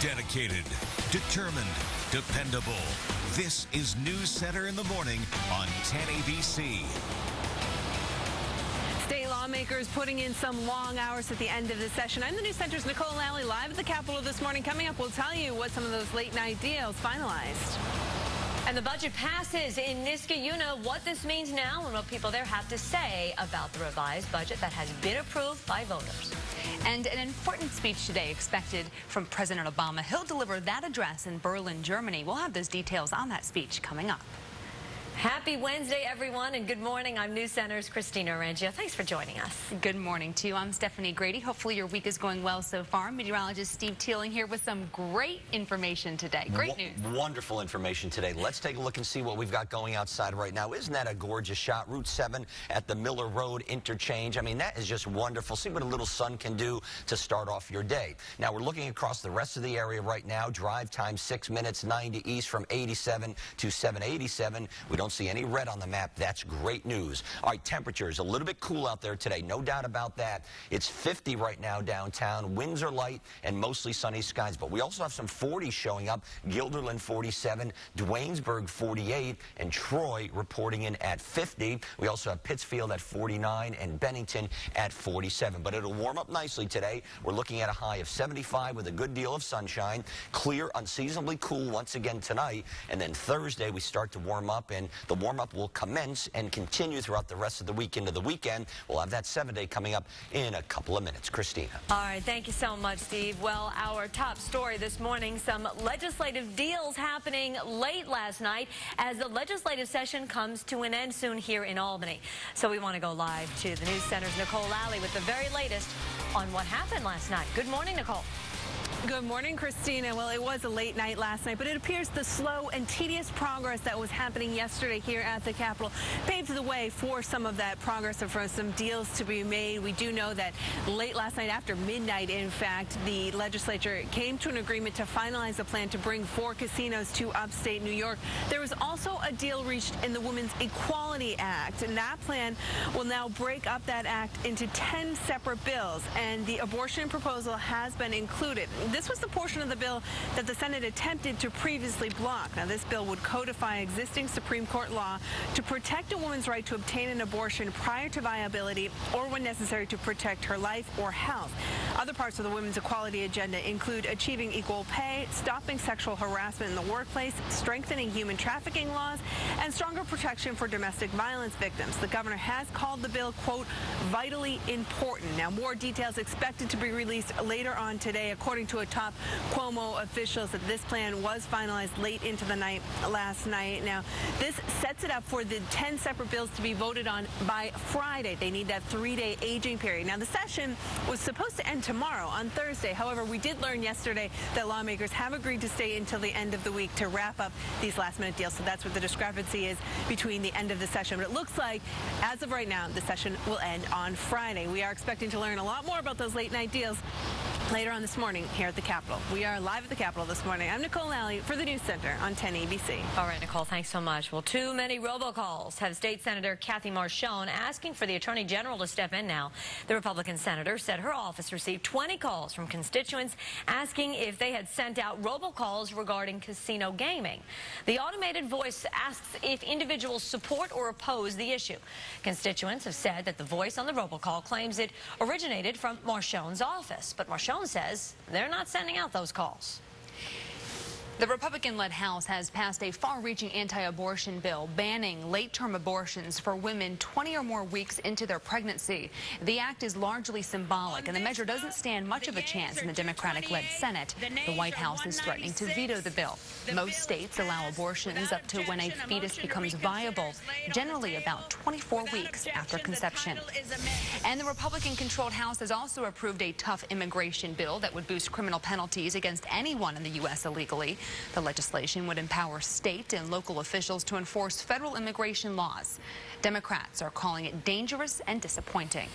Dedicated, determined, dependable. This is News Center in the Morning on 10 ABC. State lawmakers putting in some long hours at the end of the session. I'm the News Center's Nicole Alley, live at the Capitol this morning. Coming up, we'll tell you what some of those late-night deals finalized. And the budget passes in Niskayuna. What this means now and what people there have to say about the revised budget that has been approved by voters. And an important speech today expected from President Obama. He'll deliver that address in Berlin, Germany. We'll have those details on that speech coming up. Happy Wednesday, everyone, and good morning. I'm News Center's Christina Arangio. Thanks for joining us. Good morning to you. I'm Stephanie Grady. Hopefully your week is going well so far. Meteorologist Steve Teeling here with some great information today. Great news. Wonderful information today. Let's take a look and see what we've got going outside right now. Isn't that a gorgeous shot? Route 7 at the Miller Road interchange. I mean, that is just wonderful. See what a little sun can do to start off your day. Now, we're looking across the rest of the area right now. Drive time 6 minutes, 90 east from 87 to 787. We don't see any red on the map. That's great news. All right, temperatures a little bit cool out there today, no doubt about that. It's 50 right now downtown. Winds are light and mostly sunny skies, but we also have some 40s showing up. Guilderland 47, Duanesburg 48, and Troy reporting in at 50. We also have Pittsfield at 49 and Bennington at 47, but it'll warm up nicely today. We're looking at a high of 75 with a good deal of sunshine. Clear, unseasonably cool once again tonight, and then Thursday we start to warm up, and the warm-up will commence and continue throughout the rest of the week into the weekend. We'll have that 7-day coming up in a couple of minutes. Christina. All right, thank you so much, Steve. Well, our top story this morning, some legislative deals happening late last night as the legislative session comes to an end soon here in Albany. So we want to go live to the News Center's Nicole Alley with the very latest on what happened last night. Good morning, Nicole. Good morning, Christina. Well, it was a late night last night, but it appears the slow and tedious progress that was happening yesterday here at the Capitol paved the way for some of that progress and for some deals to be made. We do know that late last night, after midnight, in fact, the legislature came to an agreement to finalize a plan to bring 4 casinos to upstate New York. There was also a deal reached in the Women's Equality Act, and that plan will now break up that act into 10 separate bills, and the abortion proposal has been included. This was the portion of the bill that the Senate attempted to previously block. Now, this bill would codify existing Supreme Court law to protect a woman's right to obtain an abortion prior to viability or when necessary to protect her life or health. Other parts of the women's equality agenda include achieving equal pay, stopping sexual harassment in the workplace, strengthening human trafficking laws, and stronger protection for domestic violence victims. The governor has called the bill, quote, vitally important. Now, more details expected to be released later on today, according to a top Cuomo officials, that this plan was finalized late into the night last night. Now, this sets it up for the 10 separate bills to be voted on by Friday. They need that 3-day aging period. Now, the session was supposed to end tomorrow on Thursday. However, we did learn yesterday that lawmakers have agreed to stay until the end of the week to wrap up these last-minute deals. So that's what the discrepancy is between the end of the session. But it looks like, as of right now, the session will end on Friday. We are expecting to learn a lot more about those late-night deals later on this morning here at the Capitol. We are live at the Capitol this morning. I'm Nicole Alley for the News Center on 10 ABC. All right, Nicole, thanks so much. Well, too many robocalls have State Senator Kathy Marchone asking for the Attorney General to step in now. The Republican senator said her office received 20 calls from constituents asking if they had sent out robocalls regarding casino gaming. The automated voice asks if individuals support or oppose the issue. Constituents have said that the voice on the robocall claims it originated from Marchone's office, but Marchone says they're not sending out those calls. The Republican-led House has passed a far-reaching anti-abortion bill banning late-term abortions for women 20 or more weeks into their pregnancy. The act is largely symbolic, and the measure doesn't stand much of a chance in the Democratic-led Senate. The White House is threatening to veto the bill. Most states allow abortions up to when a fetus becomes viable, generally about 24 weeks after conception. And the Republican-controlled House has also approved a tough immigration bill that would boost criminal penalties against anyone in the U.S. illegally. The legislation would empower state and local officials to enforce federal immigration laws. Democrats are calling it dangerous and disappointing.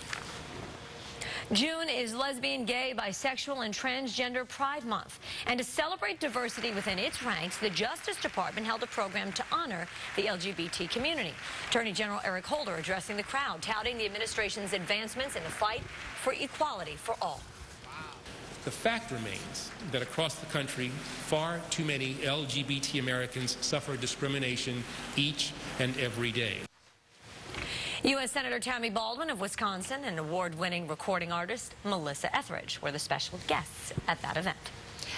June is Lesbian, Gay, Bisexual, and Transgender Pride Month. And to celebrate diversity within its ranks, the Justice Department held a program to honor the LGBT community. Attorney General Eric Holder addressing the crowd, touting the administration's advancements in the fight for equality for all. The fact remains that across the country, far too many LGBT Americans suffer discrimination each and every day. U.S. Senator Tammy Baldwin of Wisconsin and award-winning recording artist Marissa Etheridge were the special guests at that event.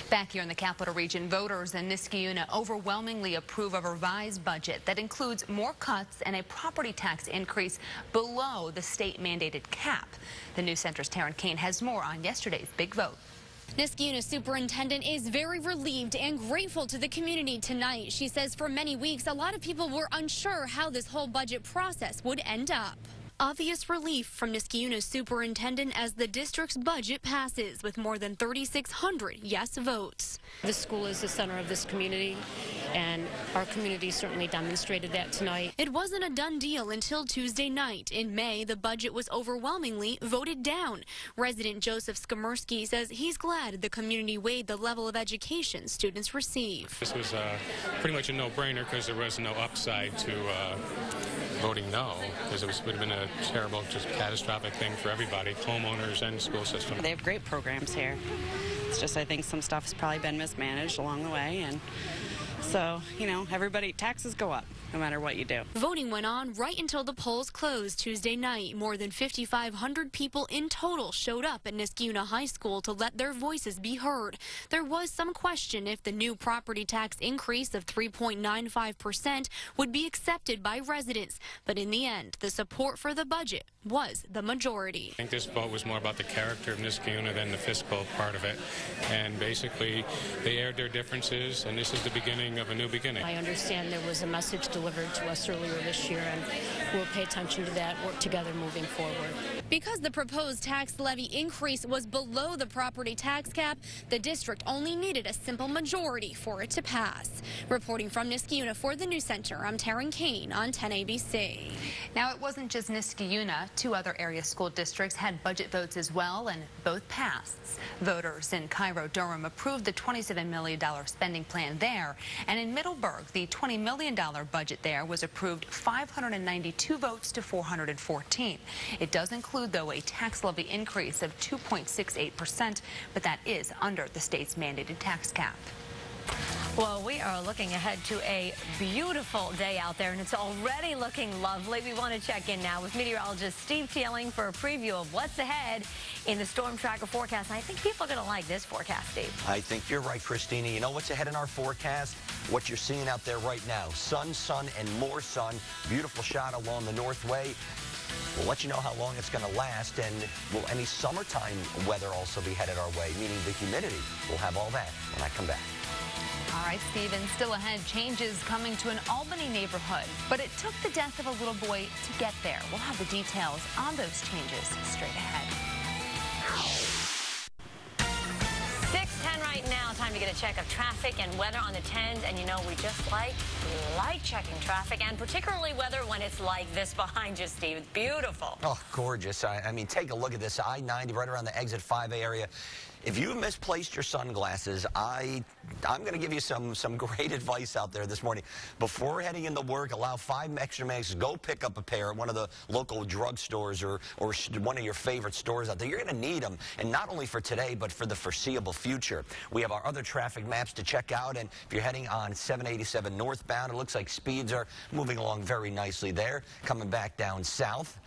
Back here in the Capital Region, voters in Niskayuna overwhelmingly approve of a revised budget that includes more cuts and a property tax increase below the state-mandated cap. The News Center's Taryn Kane has more on yesterday's big vote. Niskayuna superintendent is very relieved and grateful to the community tonight. She says for many weeks, a lot of people were unsure how this whole budget process would end up. Obvious relief from Niskayuna's superintendent as the district's budget passes with more than 3,600 yes votes. This school is the center of this community, and our community certainly demonstrated that tonight. It wasn't a done deal until Tuesday night. In May, the budget was overwhelmingly voted down. Resident Joseph Skamersky says he's glad the community weighed the level of education students receive. This was pretty much a no-brainer because there was no upside to voting no, because it would have been a terrible, just catastrophic thing for everybody, homeowners and school system. They have great programs here. It's just I think some stuff has probably been mismanaged along the way, and so, you know, everybody, taxes go up no matter what you do. Voting went on right until the polls closed Tuesday night. More than 5,500 people in total showed up at Niskayuna High School to let their voices be heard. There was some question if the new property tax increase of 3.95% would be accepted by residents, but in the end, the support for the budget was the majority. I think this vote was more about the character of Niskayuna than the fiscal part of it, and basically they aired their differences, and this is the beginning of a new beginning. I understand there was a message delivered to us earlier this year, and we'll pay attention to that, work together moving forward. Because the proposed tax levy increase was below the property tax cap, the district only needed a simple majority for it to pass. Reporting from Niskayuna for the News Center, I'm Taryn Kane on 10 ABC. Now, it wasn't just Niskayuna. Two other area school districts had budget votes as well, and both passed. Voters in Cairo, Durham approved the $27 million spending plan there, and in Middleburg, the $20 million budget there was approved 592 votes to 414. It does include, though, a tax levy increase of 2.68%, but that is under the state's mandated tax cap. Well, we are looking ahead to a beautiful day out there, and it's already looking lovely. We want to check in now with meteorologist Steve Teeling for a preview of what's ahead in the Storm Tracker forecast. And I think people are going to like this forecast, Steve. I think you're right, Christina. You know what's ahead in our forecast? What you're seeing out there right now. Sun, sun, and more sun. Beautiful shot along the Northway. We'll let you know how long it's going to last, and will any summertime weather also be headed our way, meaning the humidity. We'll have all that when I come back. All right, Stephen, still ahead, changes coming to an Albany neighborhood, but it took the death of a little boy to get there. We'll have the details on those changes straight ahead. 6:10 right now. Time to get a check of traffic and weather on the 10s. And you know, we just like checking traffic, and particularly weather when it's like this behind you, Steve. It's beautiful. Oh, gorgeous. I mean, take a look at this. I-90 right around the exit 5A area. If you misplaced your sunglasses, I'm going to give you some great advice out there this morning. Before heading into work, allow 5 extra minutes. Go pick up a pair at one of the local drugstores or one of your favorite stores out there. You're going to need them, and not only for today, but for the foreseeable future. We have our other traffic maps to check out, and if you're heading on 787 northbound, it looks like speeds are moving along very nicely there. Coming back down south,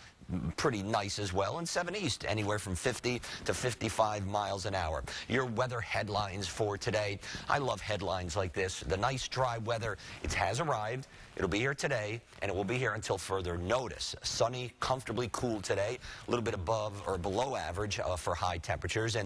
pretty nice as well, and 7 East, anywhere from 50 to 55 miles an hour. Your weather headlines for today. I love headlines like this. The nice dry weather, it has arrived. It'll be here today, and it will be here until further notice. Sunny, comfortably cool today, a little bit above or below average for high temperatures.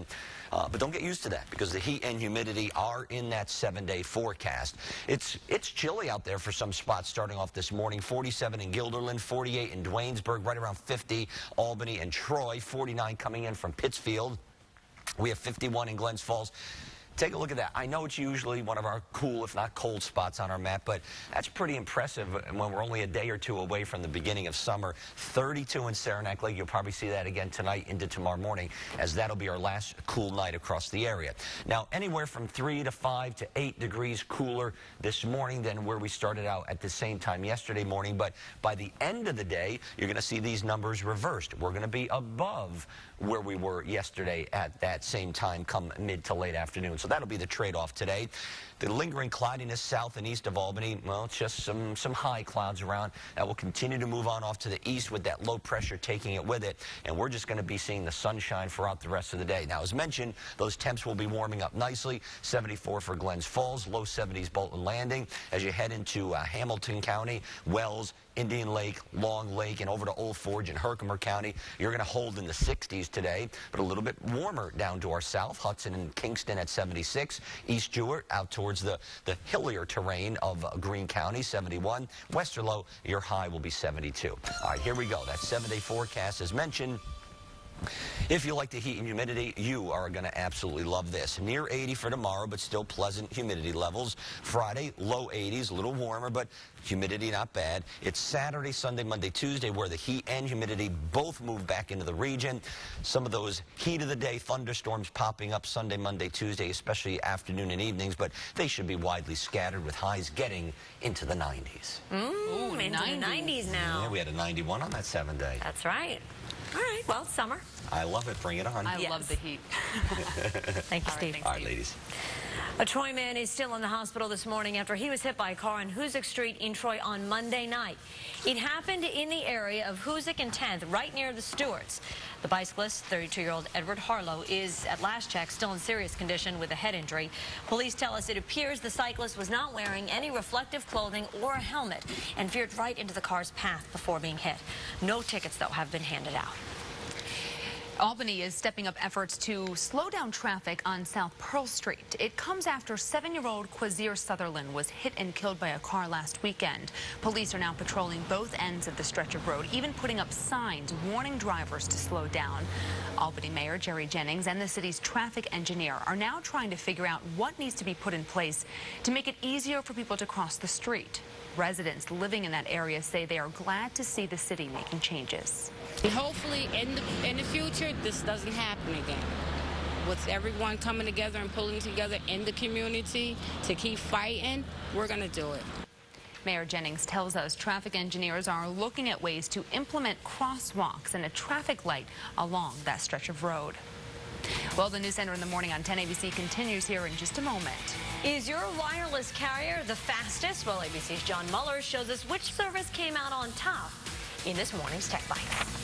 But don't get used to that, because the heat and humidity are in that 7-day forecast. It's chilly out there for some spots starting off this morning. 47 in Guilderland, 48 in Duanesburg, right around 50, Albany and Troy, 49 coming in from Pittsfield. We have 51 in Glens Falls. Take a look at that. I know it's usually one of our cool, if not cold spots on our map, but that's pretty impressive when we're only a day or two away from the beginning of summer. 32 in Saranac Lake. You'll probably see that again tonight into tomorrow morning, as that'll be our last cool night across the area. Now, anywhere from 3 to 5 to 8 degrees cooler this morning than where we started out at the same time yesterday morning. But by the end of the day, you're going to see these numbers reversed. We're going to be above where we were yesterday at that same time come mid to late afternoon. So that'll be the trade-off today. The lingering cloudiness south and east of Albany, well, it's just some high clouds around. That will continue to move on off to the east with that low pressure taking it with it. And we're just going to be seeing the sunshine throughout the rest of the day. Now, as mentioned, those temps will be warming up nicely. 74 for Glens Falls, low 70s Bolton Landing. As you head into Hamilton County, Wells, Indian Lake, Long Lake, and over to Old Forge and Herkimer County, you're going to hold in the 60s today, but a little bit warmer down to our south. Hudson and Kingston at 76. East Jewett out towards the hillier terrain of Greene County, 71. Westerlo, your high will be 72. All right, here we go. That 7-day forecast as mentioned. If you like the heat and humidity, you are going to absolutely love this. Near 80 for tomorrow, but still pleasant humidity levels. Friday, low 80s, a little warmer, but humidity not bad. It's Saturday, Sunday, Monday, Tuesday, where the heat and humidity both move back into the region. Some of those heat of the day thunderstorms popping up Sunday, Monday, Tuesday, especially afternoon and evenings, but they should be widely scattered with highs getting into the 90s. Ooh, into 90s. The 90s now. Yeah, we had a 91 on that 7-day. That's right. All right, well, summer. I love it. Bring it on. I love the heat. Thank you, Steve. All right, ladies. A Troy man is still in the hospital this morning after he was hit by a car on Hoosick Street in Troy on Monday night. It happened in the area of Hoosick and 10th, right near the Stewarts. The bicyclist, 32-year-old Edward Harlow, is, at last check, still in serious condition with a head injury. Police tell us it appears the cyclist was not wearing any reflective clothing or a helmet and veered right into the car's path before being hit. No tickets, though, have been handed out. Albany is stepping up efforts to slow down traffic on South Pearl Street. It comes after 7-year-old Quazir Sutherland was hit and killed by a car last weekend. Police are now patrolling both ends of the stretch of road, even putting up signs warning drivers to slow down. Albany Mayor Jerry Jennings and the city's traffic engineer are now trying to figure out what needs to be put in place to make it easier for people to cross the street. Residents living in that area say they are glad to see the city making changes. Hopefully in the future this doesn't happen again. With everyone coming together and pulling together in the community to keep fighting, we're going to do it. Mayor Jennings tells us traffic engineers are looking at ways to implement crosswalks and a traffic light along that stretch of road. Well, the News Center in the morning on 10 ABC continues here in just a moment. Is your wireless carrier the fastest? Well, ABC's John Muller shows us which service came out on top in this morning's Tech Bites.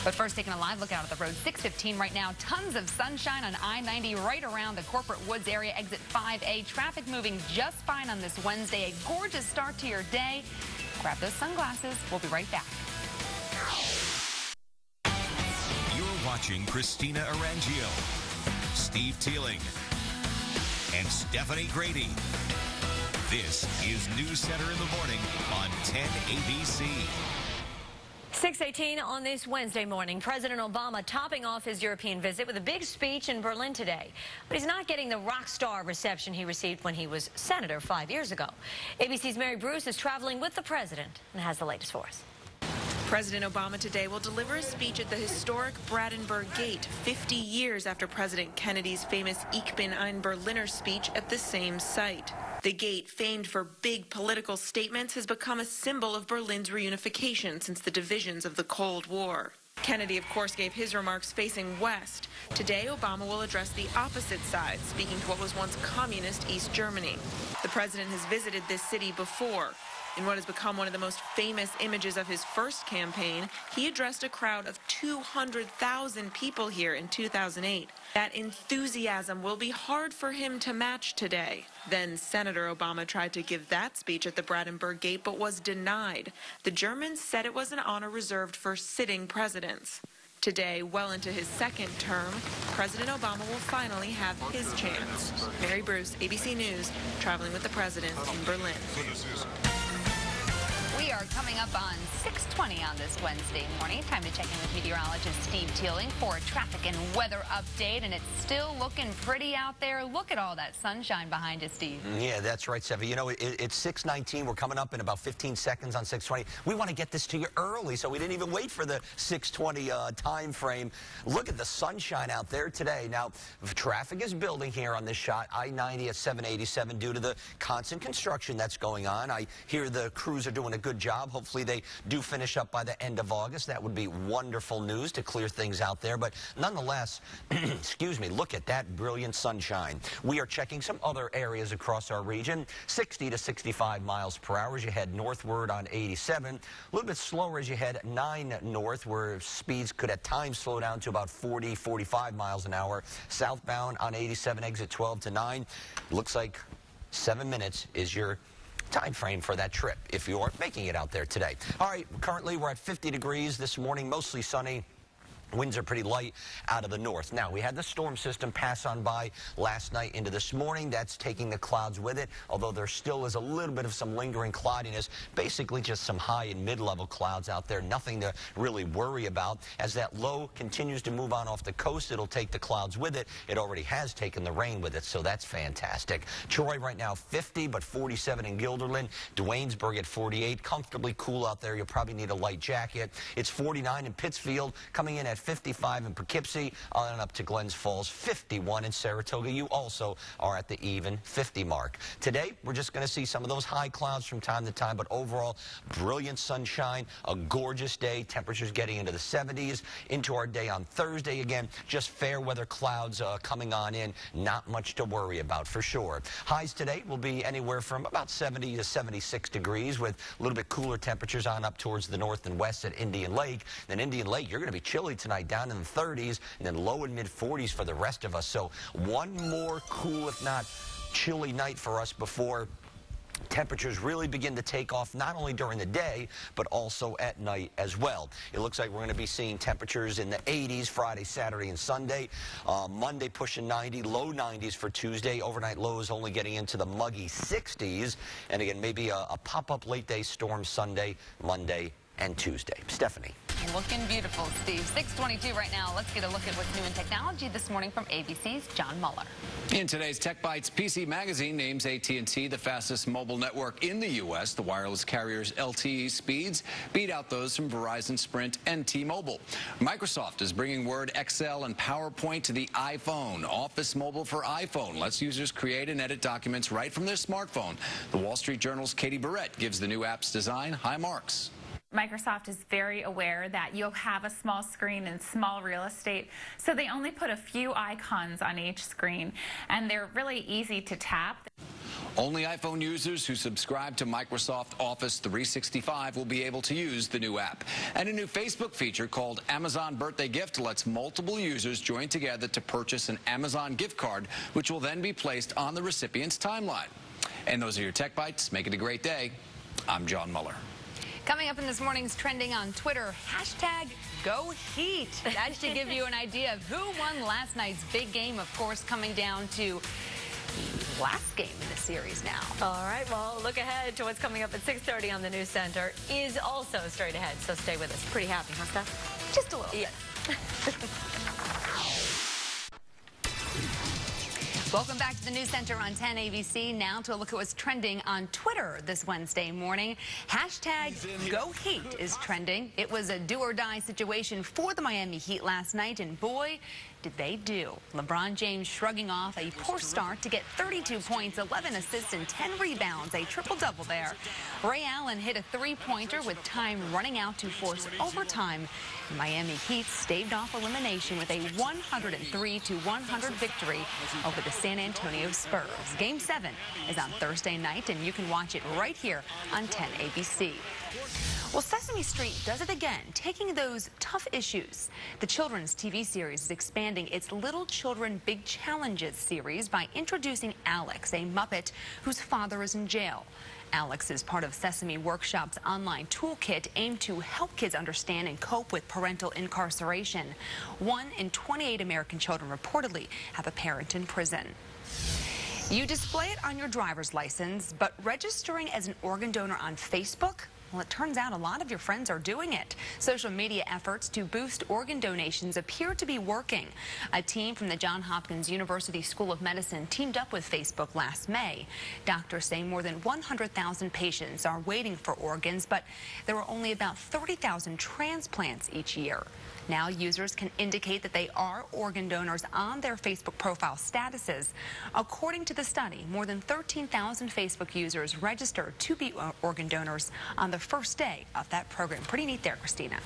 But first, taking a live look out at the road, 6:15 right now. Tons of sunshine on I-90 right around the Corporate Woods area, exit 5A. Traffic moving just fine on this Wednesday. A gorgeous start to your day. Grab those sunglasses. We'll be right back. You're watching Christina Arangio, Steve Teeling, and Stephanie Grady. This is News Center in the morning on 10 ABC. 6:18 on this Wednesday morning. President Obama topping off his European visit with a big speech in Berlin today. But he's not getting the rock star reception he received when he was senator 5 years ago. ABC's Mary Bruce is traveling with the president and has the latest for us. President Obama today will deliver a speech at the historic Brandenburg Gate, 50 years after President Kennedy's famous Ich bin ein Berliner speech at the same site. The gate, famed for big political statements, has become a symbol of Berlin's reunification since the divisions of the Cold War. Kennedy, of course, gave his remarks facing west. Today, Obama will address the opposite side, speaking to what was once communist East Germany. The president has visited this city before. In what has become one of the most famous images of his first campaign, he addressed a crowd of 200,000 people here in 2008. That enthusiasm will be hard for him to match today. Then Senator Obama tried to give that speech at the Brandenburg Gate, but was denied. The Germans said it was an honor reserved for sitting presidents. Today, well into his second term, President Obama will finally have his chance. Mary Bruce, ABC News, traveling with the president in Berlin. We We are coming up on 6:20 on this Wednesday morning. Time to check in with meteorologist Steve Teeling for a traffic and weather update. And it's still looking pretty out there. Look at all that sunshine behind us, Steve. Yeah, that's right, Sevi. You know, it's 6:19. We're coming up in about 15 seconds on 6:20. We want to get this to you early, so we didn't even wait for the 6:20 time frame. Look at the sunshine out there today. Now, traffic is building here on this shot. I-90 at 787 due to the constant construction that's going on. I hear the crews are doing a good job. Hopefully they do finish up by the end of August. That would be wonderful news to clear things out there. But nonetheless, excuse me, look at that brilliant sunshine. We are checking some other areas across our region. 60 to 65 miles per hour as you head northward on 87. A little bit slower as you head 9 north, where speeds could at times slow down to about 40, 45 miles an hour. Southbound on 87, exit 12 to 9. Looks like 7 minutes is your time frame for that trip if you are making it out there today. All right, currently we're at 50 degrees this morning, mostly sunny. Winds are pretty light out of the north. Now, we had the storm system pass on by last night into this morning. That's taking the clouds with it, although there still is a little bit of some lingering cloudiness, basically just some high and mid-level clouds out there. Nothing to really worry about. As that low continues to move on off the coast, it'll take the clouds with it. It already has taken the rain with it, so that's fantastic. Troy right now 50, but 47 in Guilderland. Duanesburg at 48. Comfortably cool out there. You'll probably need a light jacket. It's 49 in Pittsfield, coming in at 55 in Poughkeepsie, on and up to Glens Falls, 51 in Saratoga. You also are at the even 50 mark. Today, we're just going to see some of those high clouds from time to time, but overall, brilliant sunshine, a gorgeous day. Temperatures getting into the 70s. Into our day on Thursday again, just fair weather clouds coming on in. Not much to worry about for sure. Highs today will be anywhere from about 70 to 76 degrees with a little bit cooler temperatures on up towards the north and west at Indian Lake. Then Indian Lake, you're going to be chilly tonight, down in the 30s, and then low and mid 40s for the rest of us. So one more cool, if not chilly night for us before temperatures really begin to take off, not only during the day, but also at night as well. It looks like we're going to be seeing temperatures in the 80s Friday, Saturday, and Sunday. Monday pushing 90, low 90s for Tuesday. Overnight lows only getting into the muggy 60s. And again, maybe a pop-up late-day storm Sunday, Monday, and Tuesday. Stephanie. Looking beautiful, Steve. 6:22 right now. Let's get a look at what's new in technology this morning from ABC's John Muller. In today's Tech Bites, PC Magazine names AT&T the fastest mobile network in the U.S. The wireless carrier's LTE speeds beat out those from Verizon, Sprint, and T-Mobile. Microsoft is bringing Word, Excel, and PowerPoint to the iPhone. Office Mobile for iPhone lets users create and edit documents right from their smartphone. The Wall Street Journal's Katie Barrett gives the new app's design high marks. Microsoft is very aware that you'll have a small screen and small real estate, so they only put a few icons on each screen, and they're really easy to tap. Only iPhone users who subscribe to Microsoft Office 365 will be able to use the new app. And a new Facebook feature called Amazon Birthday Gift lets multiple users join together to purchase an Amazon gift card, which will then be placed on the recipient's timeline. And those are your Tech Bites. Make it a great day. I'm John Muller. Coming up in this morning's trending on Twitter, hashtag Go Heat. That should give you an idea of who won last night's big game, of course, coming down to the last game in the series now. All right, well, look ahead to what's coming up at 6:30 on the News Center is also straight ahead, so stay with us. Pretty happy, huh, Steph? Just a little bit. Welcome back to the News Center on 10 ABC. Now to a look at what's trending on Twitter this Wednesday morning. Hashtag Go Heat is trending. It was a do-or-die situation for the Miami Heat last night, and boy, did they do. LeBron James shrugging off a poor start to get 32 points, 11 assists, and 10 rebounds, a triple-double there. Ray Allen hit a three-pointer with time running out to force overtime. Miami Heat staved off elimination with a 103-100 victory over the San Antonio Spurs. Game 7 is on Thursday night, and you can watch it right here on 10 ABC. Well, Sesame Street does it again, taking those tough issues. The children's TV series is expanding its Little Children Big Challenges series by introducing Alex, a Muppet whose father is in jail. Alex is part of Sesame Workshop's online toolkit aimed to help kids understand and cope with parental incarceration. 1 in 28 American children reportedly have a parent in prison. You display it on your driver's license, but registering as an organ donor on Facebook Well, it turns out a lot of your friends are doing it. Social media efforts to boost organ donations appear to be working. A team from the Johns Hopkins University School of Medicine teamed up with Facebook last May. Doctors say more than 100,000 patients are waiting for organs, but there are only about 30,000 transplants each year. Now users can indicate that they are organ donors on their Facebook profile statuses. According to the study, more than 13,000 Facebook users registered to be organ donors on the first day of that program. Pretty neat there, Christina.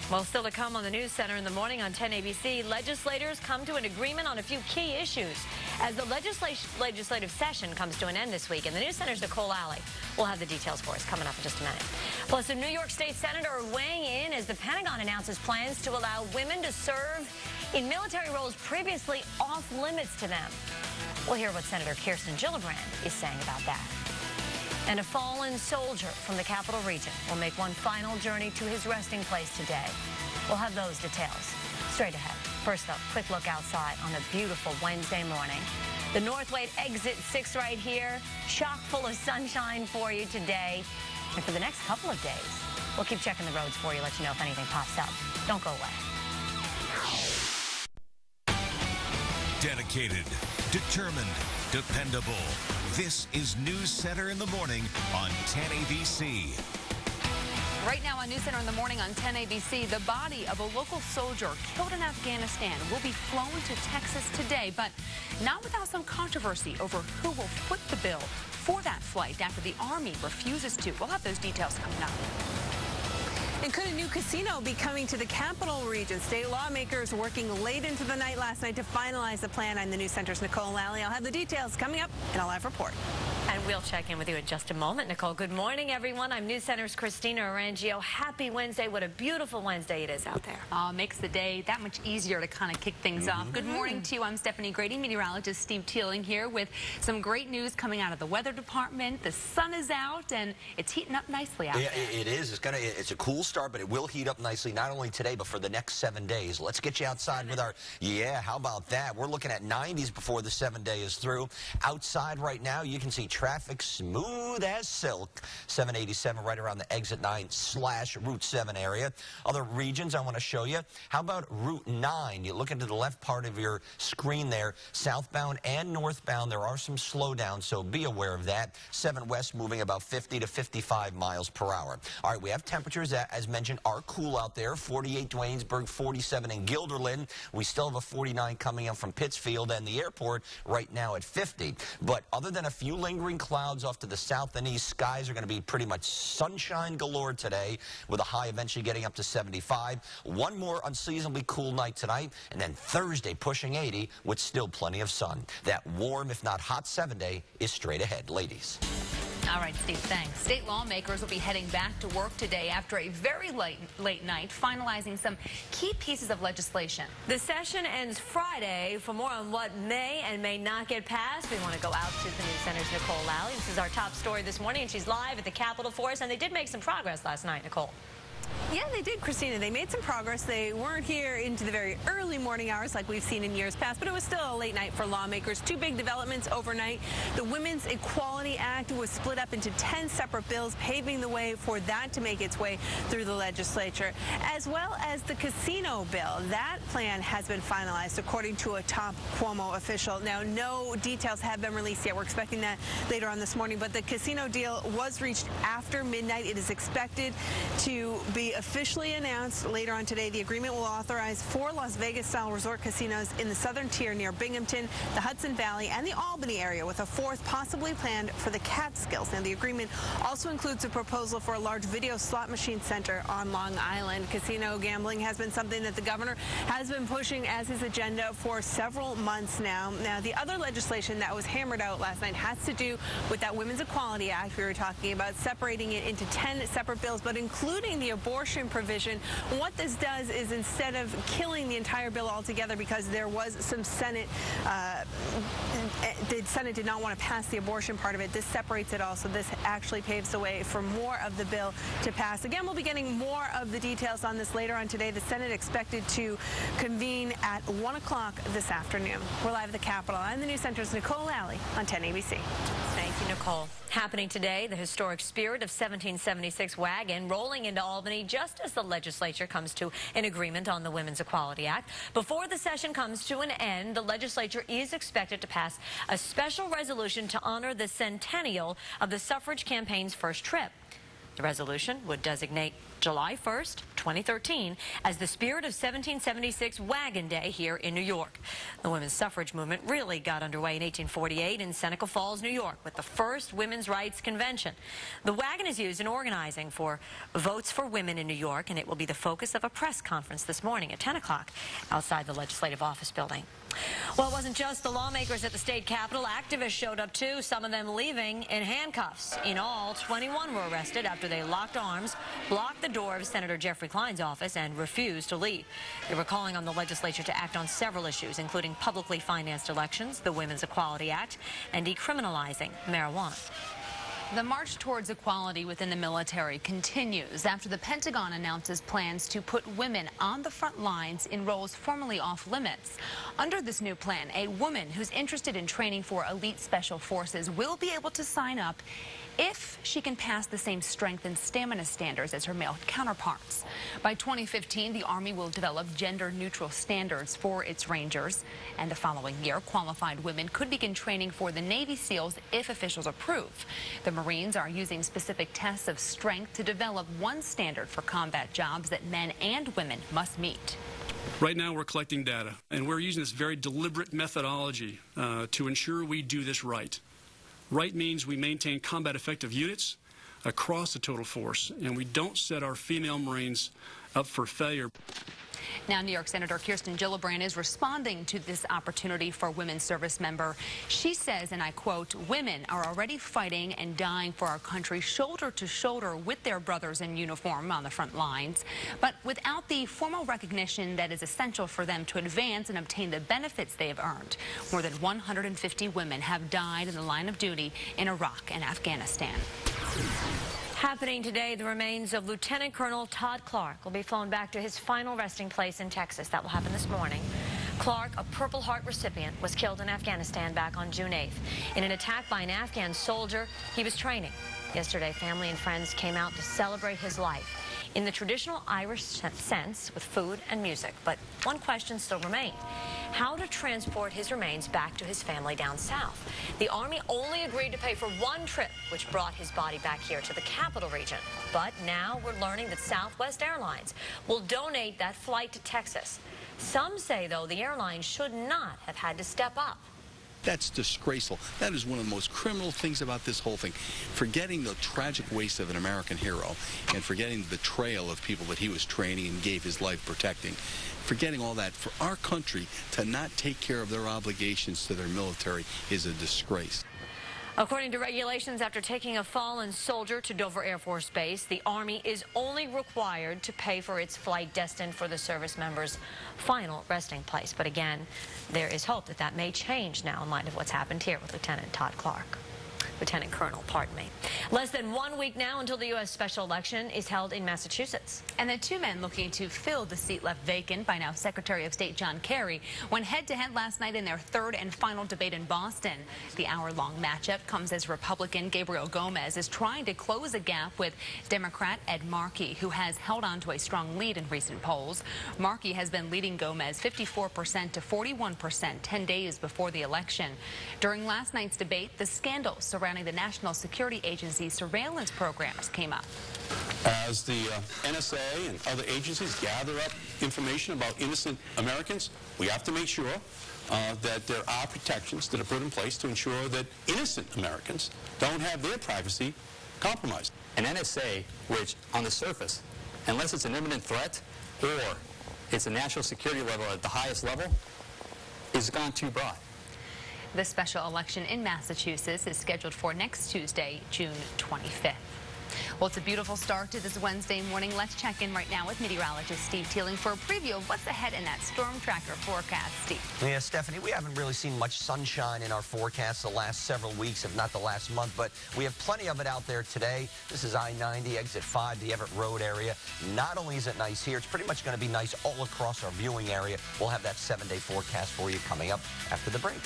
Well, still to come on the News Center in the morning on 10 ABC, legislators come to an agreement on a few key issues as the legislative session comes to an end this week. And the News Center's Nicole Alley will have the details for us coming up in just a minute. Plus, a New York State senator weighing in as the Pentagon announces plans to allow women to serve in military roles previously off limits to them. We'll hear what Senator Kirsten Gillibrand is saying about that. And a fallen soldier from the Capital Region will make one final journey to his resting place today. We'll have those details straight ahead. First up, quick look outside on a beautiful Wednesday morning. The Northway exit 6 right here, chock full of sunshine for you today. And for the next couple of days, we'll keep checking the roads for you, let you know if anything pops up. Don't go away. Dedicated, determined, dependable. This is News Center in the morning on 10 ABC. Right now on News Center in the morning on 10 ABC, the body of a local soldier killed in Afghanistan will be flown to Texas today, but not without some controversy over who will foot the bill for that flight after the Army refuses to. We'll have those details coming up. And could a new casino be coming to the Capital Region? State lawmakers working late into the night last night to finalize the plan. I'm the News Center's Nicole Alley. I'll have the details coming up in a live report. And we'll check in with you in just a moment. Nicole, good morning, everyone. I'm News Center's Christina Arangio. Happy Wednesday. What a beautiful Wednesday it is out there. Makes the day that much easier to kind of kick things off. Good morning to you. I'm Stephanie Grady, meteorologist Steve Teeling here with some great news coming out of the weather department. The sun is out and it's heating up nicely out there. It is. It's a cool start, but it will heat up nicely not only today, but for the next 7 days. Let's get you outside with our, how about that? We're looking at 90s before the 7-day is through. Outside right now, you can see traffic smooth as silk. 787 right around the exit 9/Route 7 area. Other regions I want to show you. How about Route 9? You look into the left part of your screen there. Southbound and northbound, there are some slowdowns, so be aware of that. 7 West moving about 50 to 55 miles per hour. All right, we have temperatures that, as mentioned, are cool out there. 48 Duanesburg, 47 in Guilderland. We still have a 49 coming up from Pittsfield and the airport right now at 50. But other than a few lingering clouds off to the south and east, skies are going to be pretty much sunshine galore today, with a high eventually getting up to 75. One more unseasonably cool night tonight, and then Thursday pushing 80 with still plenty of sun. That warm, if not hot 7-day is straight ahead, ladies. All right, Steve, thanks. State lawmakers will be heading back to work today after a very late night, finalizing some key pieces of legislation. The session ends Friday. For more on what may and may not get passed, we want to go out to the News Center's Nicole Alley. This is our top story this morning, and she's live at the Capitol for us, and they did make some progress last night, Nicole. Yeah, they did, Christina. They made some progress. They weren't here into the very early morning hours like we've seen in years past, but it was still a late night for lawmakers. 2 big developments overnight. The Women's Equality Act was split up into 10 separate bills, paving the way for that to make its way through the legislature, as well as the casino bill. That plan has been finalized, according to a top Cuomo official. Now, no details have been released yet. We're expecting that later on this morning, but the casino deal was reached after midnight. It is expected to be officially announced later on today. The agreement will authorize 4 Las Vegas-style resort casinos in the southern tier near Binghamton, the Hudson Valley, and the Albany area, with a 4th possibly planned for the Catskills. Now, the agreement also includes a proposal for a large video slot machine center on Long Island. Casino gambling has been something that the governor has been pushing as his agenda for several months now. Now, the other legislation that was hammered out last night has to do with that Women's Equality Act we were talking about, separating it into 10 separate bills, but including the abortion provision. What this does is, instead of killing the entire bill altogether, because there was some Senate, the Senate did not want to pass the abortion part of it, this separates it all. So this actually paves the way for more of the bill to pass. Again, we'll be getting more of the details on this later on today. The Senate expected to convene at 1 o'clock this afternoon. We're live at the Capitol. I'm the News Center's Nicole Alley on 10 ABC. Thank you, Nicole. Happening today, the historic Spirit of 1776 wagon rolling into Albany just as the legislature comes to an agreement on the Women's Equality Act. Before the session comes to an end, the legislature is expected to pass a special resolution to honor the centennial of the suffrage campaign's first trip. The resolution would designate July 1st, 2013, as the Spirit of 1776 Wagon Day here in New York. The women's suffrage movement really got underway in 1848 in Seneca Falls, New York, with the first women's rights convention. The wagon is used in organizing for votes for women in New York, and it will be the focus of a press conference this morning at 10 o'clock outside the Legislative Office building. Well, it wasn't just the lawmakers at the state capitol. Activists showed up, too, some of them leaving in handcuffs. In all, 21 were arrested after they locked arms, blocked the door of Senator Jeffrey Klein's office, and refused to leave. They were calling on the legislature to act on several issues, including publicly financed elections, the Women's Equality Act, and decriminalizing marijuana. The march towards equality within the military continues after the Pentagon announces plans to put women on the front lines in roles formerly off limits. Under this new plan, a woman who's interested in training for elite special forces will be able to sign up if she can pass the same strength and stamina standards as her male counterparts. By 2015, the Army will develop gender-neutral standards for its Rangers. And the following year, qualified women could begin training for the Navy SEALs if officials approve. The Marines are using specific tests of strength to develop one standard for combat jobs that men and women must meet. Right now, we're collecting data, and we're using this very deliberate methodology to ensure we do this right. Right means we maintain combat-effective units across the total force, and we don't set our female Marines up for failure. Now, New York Senator Kirsten Gillibrand is responding to this opportunity for women service member. She says, and I quote, "Women are already fighting and dying for our country shoulder to shoulder with their brothers in uniform on the front lines, but without the formal recognition that is essential for them to advance and obtain the benefits they have earned. More than 150 women have died in the line of duty in Iraq and Afghanistan." Happening today, the remains of Lieutenant Colonel Todd Clark will be flown back to his final resting place in Texas. That will happen this morning. Clark, a Purple Heart recipient, was killed in Afghanistan back on June 8th. In an attack by an Afghan soldier he was training. Yesterday, family and friends came out to celebrate his life in the traditional Irish sense with food and music. But one question still remained: how to transport his remains back to his family down south. The Army only agreed to pay for one trip, which brought his body back here to the capital region. But now we're learning that Southwest Airlines will donate that flight to Texas. Some say, though, the airline should not have had to step up. That's disgraceful. That is one of the most criminal things about this whole thing. Forgetting the tragic waste of an American hero and forgetting the betrayal of people that he was training and gave his life protecting. Forgetting all that, for our country to not take care of their obligations to their military is a disgrace. According to regulations, after taking a fallen soldier to Dover Air Force Base, the Army is only required to pay for its flight destined for the service member's final resting place. But again, there is hope that that may change now in light of what's happened here with Lieutenant Todd Clark. Lieutenant Colonel, pardon me. Less than 1 week now until the U.S. special election is held in Massachusetts. And the two men looking to fill the seat left vacant by now Secretary of State John Kerry went head-to-head last night in their third and final debate in Boston. The hour-long matchup comes as Republican Gabriel Gomez is trying to close a gap with Democrat Ed Markey, who has held on to a strong lead in recent polls. Markey has been leading Gomez 54% to 41% 10 days before the election. During last night's debate, the scandals surrounding the National Security Agency's surveillance programs came up. As the NSA and other agencies gather up information about innocent Americans, we have to make sure that there are protections that are put in place to ensure that innocent Americans don't have their privacy compromised. An NSA which, on the surface, unless it's an imminent threat or it's a national security level at the highest level, is gone too broad. The special election in Massachusetts is scheduled for next Tuesday, June 25th. Well, Well, it's a beautiful start to this Wednesday morning. Let's check in right now with meteorologist Steve Teeling for a preview of what's ahead in that storm tracker forecast. Steve. Yeah, Stephanie, we haven't really seen much sunshine in our forecast the last several weeks, if not the last month, but we have plenty of it out there today. This is I-90, exit 5, the Everett Road area. Not only is it nice here, it's pretty much going to be nice all across our viewing area. We'll have that 7-day forecast for you coming up after the break.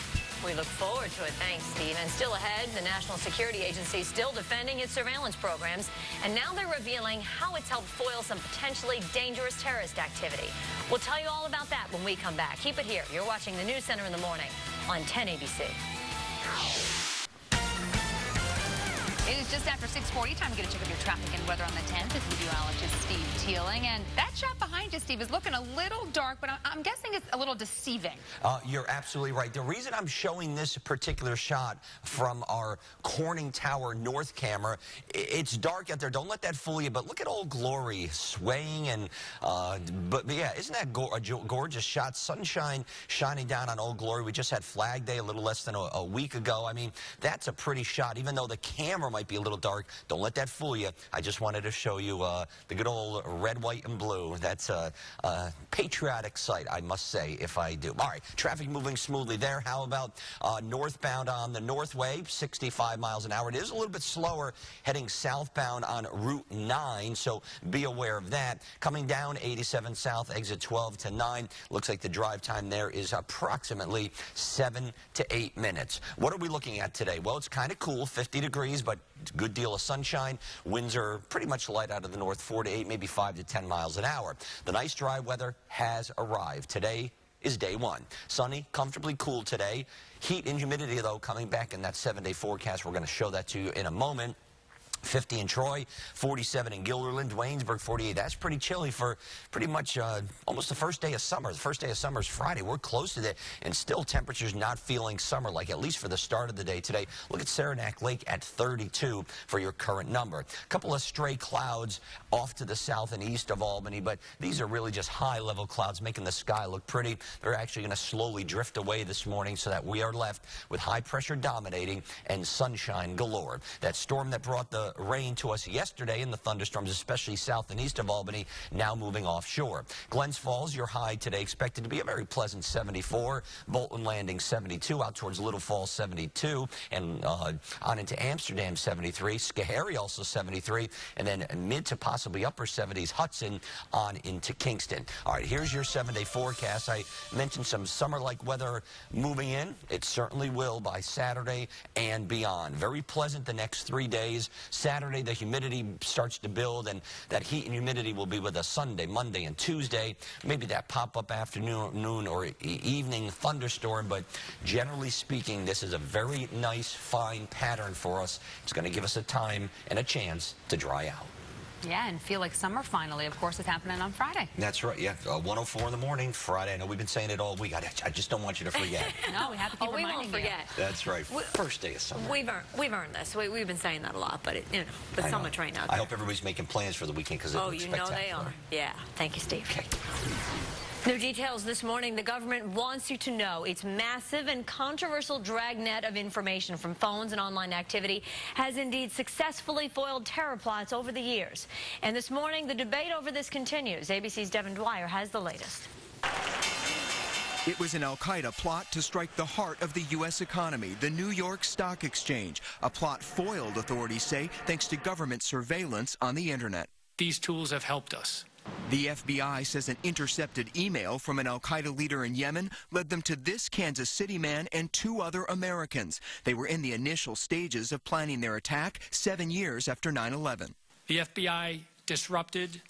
We look forward to it. Thanks, Steve. And still ahead, the National Security Agency still defending its surveillance programs, and now they're revealing how it's helped foil some potentially dangerous terrorist activity. We'll tell you all about that when we come back. Keep it here. You're watching the News Center in the morning on 10 ABC. It is just after 6:40. Time to get a check of your traffic and weather on the 10th with meteorologist Steve Teeling. And that shot behind you, Steve, is looking a little dark, but I'm guessing it's a little deceiving. You're absolutely right. The reason I'm showing this particular shot from our Corning Tower North camera, it's dark out there. Don't let that fool you, but look at Old Glory swaying. And but yeah, isn't that a gorgeous shot? Sunshine shining down on Old Glory. We just had Flag Day a little less than a week ago. I mean, that's a pretty shot, even though the camera might be a little dark. Don't let that fool you. I just wanted to show you the good old red, white, and blue. That's a patriotic sight, I must say, if I do. All right, traffic moving smoothly there. How about northbound on the Northway, 65 miles an hour. It is a little bit slower heading southbound on Route 9, so be aware of that. Coming down 87 South, exit 12 to 9. Looks like the drive time there is approximately 7 to 8 minutes. What are we looking at today? Well, it's kind of cool, 50 degrees, but good deal of sunshine. Winds are pretty much light out of the north, 4 to 8, maybe 5 to 10 miles an hour. The nice dry weather has arrived. Today is day one. Sunny, comfortably cool today. Heat and humidity, though, coming back in that 7-day forecast. We're going to show that to you in a moment. 50 in Troy, 47 in Gilderland, Waynesburg, 48. That's pretty chilly for pretty much almost the first day of summer. The first day of summer is Friday. We're close to that, and still temperatures not feeling summer-like, at least for the start of the day today. Look at Saranac Lake at 32 for your current number. A couple of stray clouds off to the south and east of Albany, but these are really just high-level clouds making the sky look pretty. They're actually going to slowly drift away this morning so that we are left with high pressure dominating and sunshine galore. That storm that brought the rain to us yesterday and the thunderstorms, especially south and east of Albany, now moving offshore. Glens Falls, your high today expected to be a very pleasant 74. Bolton Landing 72, out towards Little Falls 72, and on into Amsterdam 73. Schoharie also 73, and then mid to possibly upper 70s Hudson on into Kingston. All right, here's your 7-day forecast. I mentioned some summer-like weather moving in. It certainly will by Saturday and beyond. Very pleasant the next 3 days. Saturday, the humidity starts to build, and that heat and humidity will be with us Sunday, Monday, and Tuesday. Maybe that pop-up afternoon or evening thunderstorm, but generally speaking, this is a very nice, fine pattern for us. It's going to give us a time and a chance to dry out. Yeah, and feel like summer finally, of course, is happening on Friday. That's right, yeah. 1:04 in the morning, Friday. I know we've been saying it all week. I just don't want you to forget. No, we have to keep reminding we won't forget. you. That's right. First day of summer. We've earned this. We've been saying that a lot, but with so much rain out there. I hope everybody's making plans for the weekend because it looks spectacular. They are. Yeah. Thank you, Steve. Okay. New details this morning. The government wants you to know its massive and controversial dragnet of information from phones and online activity has indeed successfully foiled terror plots over the years. And this morning, the debate over this continues. ABC's Devin Dwyer has the latest. It was an al-Qaeda plot to strike the heart of the U.S. economy, the New York Stock Exchange. A plot foiled, authorities say, thanks to government surveillance on the internet. These tools have helped us. The FBI says an intercepted email from an al-Qaeda leader in Yemen led them to this Kansas City man and 2 other Americans. They were in the initial stages of planning their attack 7 years after 9/11. The FBI disrupted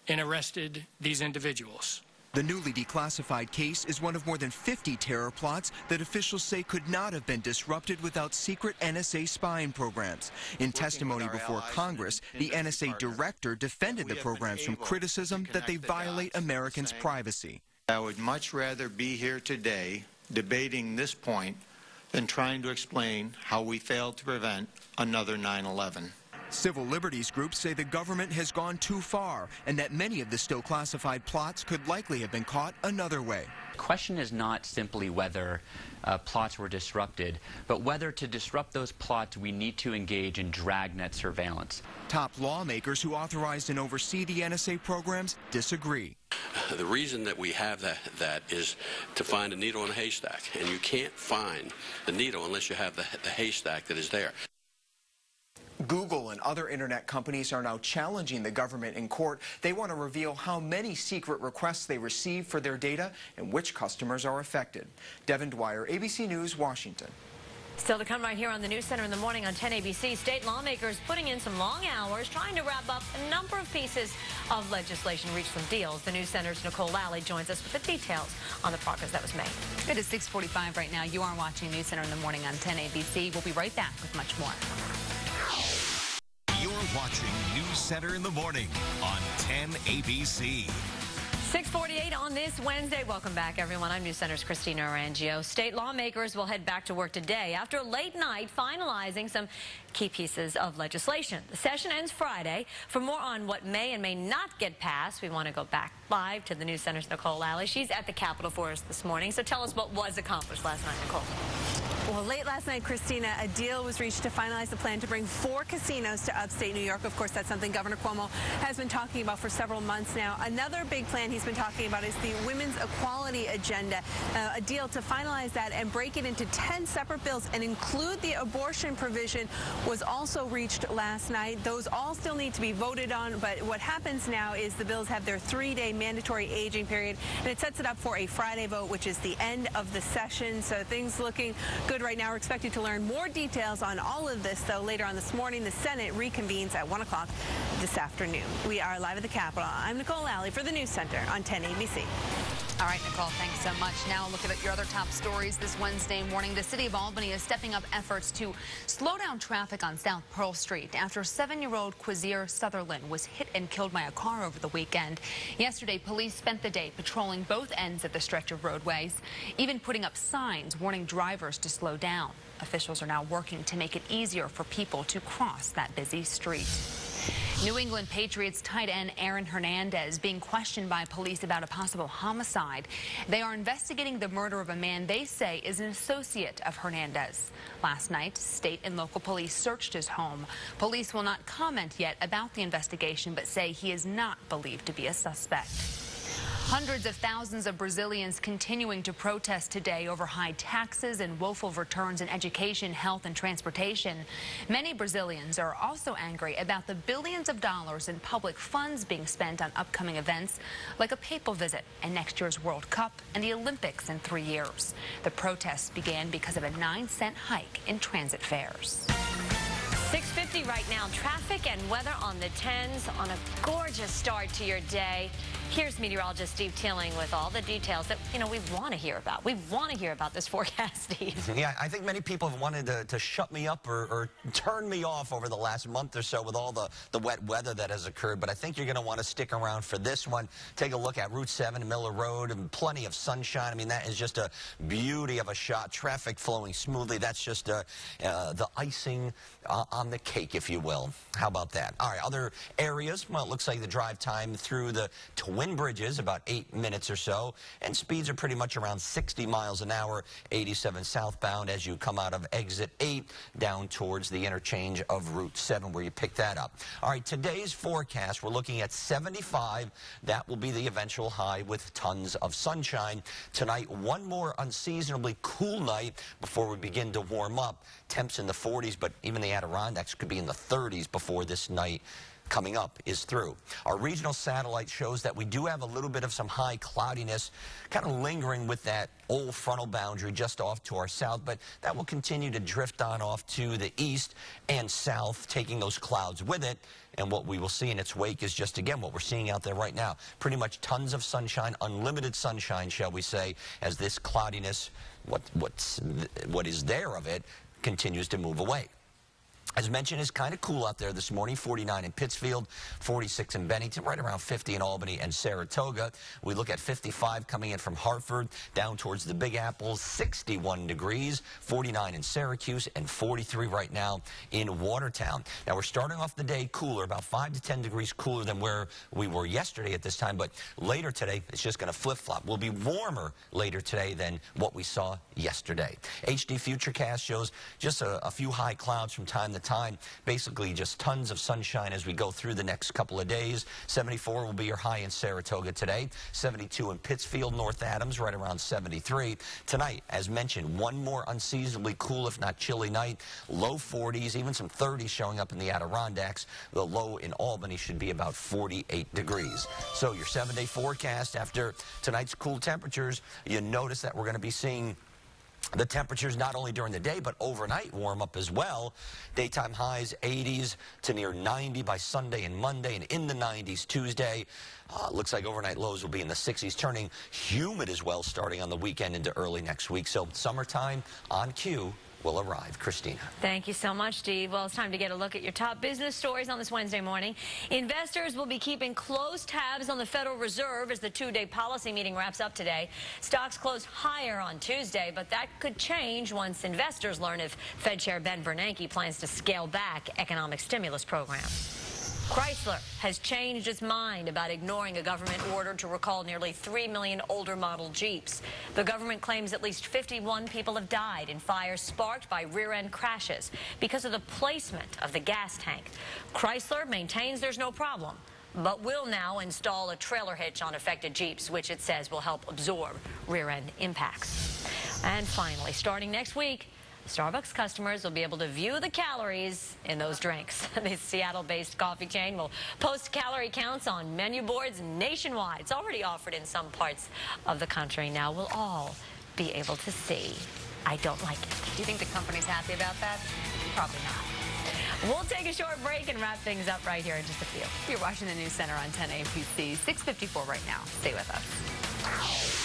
and arrested these individuals. The newly declassified case is one of more than 50 terror plots that officials say could not have been disrupted without secret NSA spying programs. In testimony before Congress, the NSA director defended the programs from criticism that they violate Americans' privacy. I would much rather be here today debating this point than trying to explain how we failed to prevent another 9/11. Civil liberties groups say the government has gone too far and that many of the still classified plots could likely have been caught another way. The question is not simply whether plots were disrupted, but whether to disrupt those plots we need to engage in dragnet surveillance. Top lawmakers who authorized and oversee the NSA programs disagree. The reason that we have that is to find a needle in a haystack, and you can't find the needle unless you have the haystack that is there. Google and other internet companies are now challenging the government in court. They want to reveal how many secret requests they receive for their data and which customers are affected. Devin Dwyer, ABC News, Washington. Still to come right here on the News Center in the morning on 10 ABC. State lawmakers putting in some long hours trying to wrap up a number of pieces of legislation, reach some deals. The News Center's Nicole Lally joins us with the details on the progress that was made. It is 6:45 right now. You are watching News Center in the morning on 10 ABC. We'll be right back with much more. You're watching News Center in the morning on 10 ABC. 6:48 on this Wednesday. Welcome back, everyone. I'm News Center's Christina Arangio. State lawmakers will head back to work today after a late night finalizing some key pieces of legislation. The session ends Friday. For more on what may and may not get passed, we want to go back live to the News Center's Nicole Lally. She's at the Capitol for us this morning. So tell us what was accomplished last night, Nicole. Well, late last night, Christina, a deal was reached to finalize the plan to bring 4 casinos to upstate New York. Of course, that's something Governor Cuomo has been talking about for several months now. Another big plan he's been talking about is the women's equality agenda, a deal to finalize that and break it into 10 separate bills and include the abortion provision was also reached last night. Those all still need to be voted on, but what happens now is the bills have their 3-day mandatory aging period, and it sets it up for a Friday vote, which is the end of the session. So things looking good right now. We're expected to learn more details on all of this, though, later on this morning. The Senate reconvenes at 1 o'clock this afternoon. We are live at the Capitol. I'm Nicole Lally for the News Center on 10 ABC. All right, Nicole, thanks so much. Now look at your other top stories this Wednesday morning. The city of Albany is stepping up efforts to slow down traffic on South Pearl Street after 7-year-old Quasier Sutherland was hit and killed by a car over the weekend. Yesterday, police spent the day patrolling both ends of the stretch of roadways, even putting up signs warning drivers to slow down. Officials are now working to make it easier for people to cross that busy street. New England Patriots tight end Aaron Hernandez being questioned by police about a possible homicide. They are investigating the murder of a man they say is an associate of Hernandez. Last night, state and local police searched his home. Police will not comment yet about the investigation, but say he is not believed to be a suspect. Hundreds of thousands of Brazilians continuing to protest today over high taxes and woeful returns in education, health, and transportation. Many Brazilians are also angry about the billions of dollars in public funds being spent on upcoming events like a papal visit and next year's World Cup and the Olympics in 3 years. The protests began because of a 9-cent hike in transit fares. 6:50 right now. Traffic and weather on the 10s on a gorgeous start to your day. Here's meteorologist Steve Teeling with all the details that, we want to hear about. We want to hear about this forecast, Steve. Yeah, I think many people have wanted to shut me up or turn me off over the last month or so with all the wet weather that has occurred, but I think you're going to want to stick around for this one. Take a look at Route 7 and Miller Road, and plenty of sunshine. I mean, that is just a beauty of a shot. Traffic flowing smoothly. That's just the icing on the cake, if you will. How about that? All right, other areas, well, it looks like the drive time through the Twin Bridges, about 8 minutes or so, and speeds are pretty much around 60 miles an hour, 87 southbound as you come out of exit 8 down towards the interchange of Route 7 where you pick that up. All right, today's forecast, we're looking at 75. That will be the eventual high with tons of sunshine. Tonight, one more unseasonably cool night before we begin to warm up. Temps in the 40s, but even the Adirondacks could be in the 30s before this night coming up is through. Our regional satellite shows that we do have a little bit of some high cloudiness kind of lingering with that old frontal boundary just off to our south, but that will continue to drift on off to the east and south, taking those clouds with it. And what we will see in its wake is just, again, what we're seeing out there right now. Pretty much tons of sunshine, unlimited sunshine, shall we say, as this cloudiness, what is there of it, continues to move away. As mentioned, it's kind of cool out there this morning. 49 in Pittsfield, 46 in Bennington, right around 50 in Albany and Saratoga. We look at 55 coming in from Hartford, down towards the Big Apple, 61 degrees, 49 in Syracuse, and 43 right now in Watertown. Now, we're starting off the day cooler, about 5 to 10 degrees cooler than where we were yesterday at this time, but later today, it's just going to flip-flop. We'll be warmer later today than what we saw yesterday. HD Futurecast shows just a few high clouds from time to time, basically just tons of sunshine as we go through the next couple of days. 74 will be your high in Saratoga today, 72 in Pittsfield, North Adams, right around 73. Tonight, as mentioned, one more unseasonably cool, if not chilly night, low 40s, even some 30s showing up in the Adirondacks. The low in Albany should be about 48 degrees. So your 7-day forecast after tonight's cool temperatures, you notice that we're going to be seeing the temperatures not only during the day, but overnight warm up as well. Daytime highs 80s to near 90 by Sunday and Monday, and in the 90s Tuesday. Looks like overnight lows will be in the 60s, turning humid as well starting on the weekend into early next week. So summertime on cue will arrive. Christina. Thank you so much, Steve. Well, it's time to get a look at your top business stories on this Wednesday morning. Investors will be keeping close tabs on the Federal Reserve as the two-day policy meeting wraps up today. Stocks closed higher on Tuesday, but that could change once investors learn if Fed Chair Ben Bernanke plans to scale back economic stimulus programs. Chrysler has changed its mind about ignoring a government order to recall nearly 3 million older model Jeeps. The government claims at least 51 people have died in fires sparked by rear-end crashes because of the placement of the gas tank. Chrysler maintains there's no problem, but will now install a trailer hitch on affected Jeeps, which it says will help absorb rear-end impacts. And finally, starting next week, Starbucks customers will be able to view the calories in those drinks. The Seattle-based coffee chain will post calorie counts on menu boards nationwide. It's already offered in some parts of the country. Now we'll all be able to see. I don't like it. Do you think the company's happy about that? Probably not. We'll take a short break and wrap things up right here in just a few. You're watching the News Center on 10 APC, 6:54 right now. Stay with us.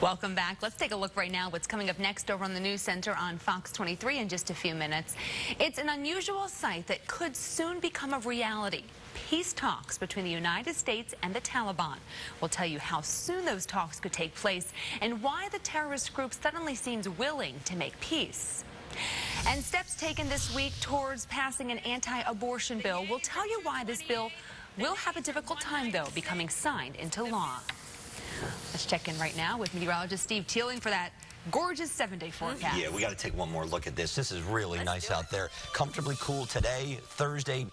Welcome back. Let's take a look right now what's coming up next over on the News Center on Fox 23 in just a few minutes. It's an unusual sight that could soon become a reality. Peace talks between the United States and the Taliban. We'll tell you how soon those talks could take place and why the terrorist group suddenly seems willing to make peace. And steps taken this week towards passing an anti-abortion bill. We'll tell you why this bill will have a difficult time, though, becoming signed into law. Let's check in right now with meteorologist Steve Teeling for that gorgeous 7-day forecast. Yeah, we got to take one more look at this. This is really nice out there. Comfortably cool today. Thursday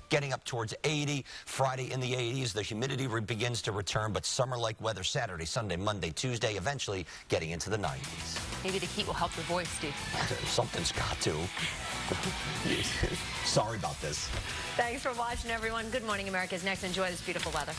getting up towards 80. Friday in the 80s. The humidity begins to return, but summer-like weather Saturday, Sunday, Monday, Tuesday, eventually getting into the 90s. Maybe the heat will help your voice, Steve. Something's got to. Sorry about this. Thanks for watching, everyone. Good Morning America is next. Enjoy this beautiful weather.